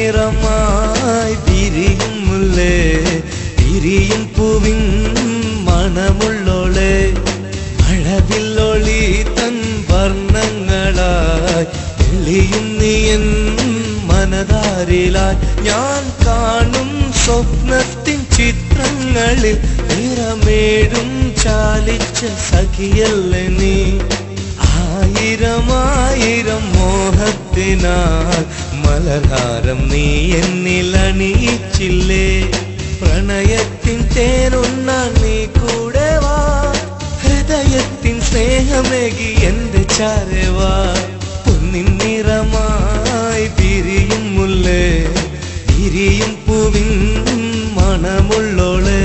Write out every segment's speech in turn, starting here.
നിറമായി വിരിയും മുല്ലേ വിരിയും പൂവിൻ മണമുള്ളോളെ മഴവില്ലൊളി തൻ വർണ്ണങ്ങളായി തെളിയും നീ എൻ മനതാരിലായി ഞാൻ കാണും സ്വപ്നത്തിൻ ചിത്രങ്ങളിൽ നിറമേഴും ചാലിച്ച സഖിയല്ലേ നീ ആയിരം ആയിരം മോഹത്തിനാൽ മലർഹാരം നീ എന്നിൽ അണിയിച്ചില്ലേ പ്രണയത്തിൻ തേനുണ്ണാൻ നീ കൂടെ വാ ഹൃദയത്തിൻ സ്നേഹമേകി എന്റെ ചാരെ വാ പൊന്നിൻ നിറമായി വിരിയും മുല്ലേ വിരിയും പൂവിൻ മണമുള്ളോളെ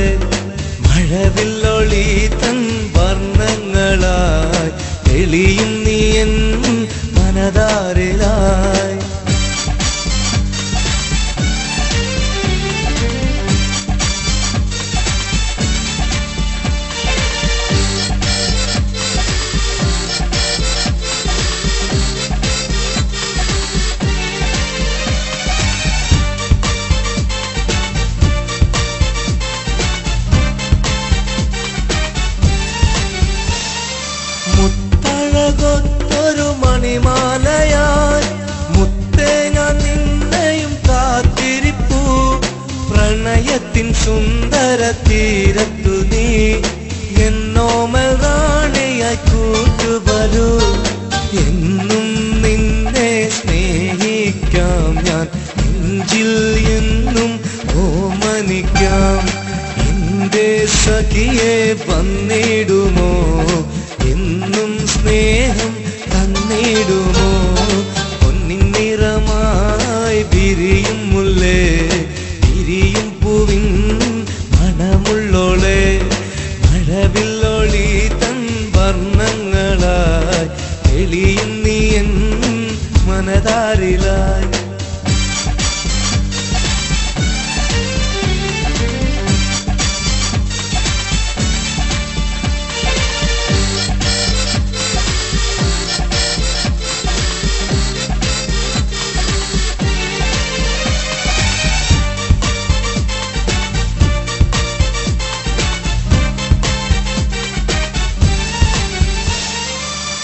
മഴവില്ലൊളി തൻ വർണ്ണങ്ങളായി തെളിയും നീ എൻ മനതാരിലായി മുത്തഴകൊത്തൊരു മണിമാലയായി മുത്തേ ഞാൻ നിന്നെയും കാത്തിരിപ്പു പ്രണയത്തിൻ സുന്ദര തീരത്തു നീ എന്നോമൽ റാണിയായി കൂട്ടുവരൂ എന്നും നിന്നെ സ്നേഹിക്കാം ഞാൻ നെഞ്ചിൽ എന്നും ഓമനിക്കാം എന്റെ സഖിയെ വന്നിടുമോ എന്നും സ്നേഹം തന്നിടുമോ പൊന്നിൻ നിറമായി വിരിയും മുല്ലേ വിരിയും പൂവിൻ മണമുള്ളോളെ മഴവില്ലൊളി തൻ വർണ്ണങ്ങളായി തെളിയും നീ എൻ മനതാരിലായി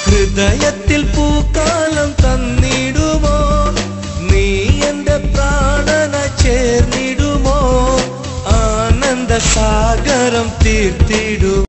ഹൃദയത്തിൽ പൂക്കാലം തന്നിടുമോ നീ എന്റെ പ്രാണന ചേർന്നിടുമോ ആനന്ദ സാഗരം തീർത്തിടുമോ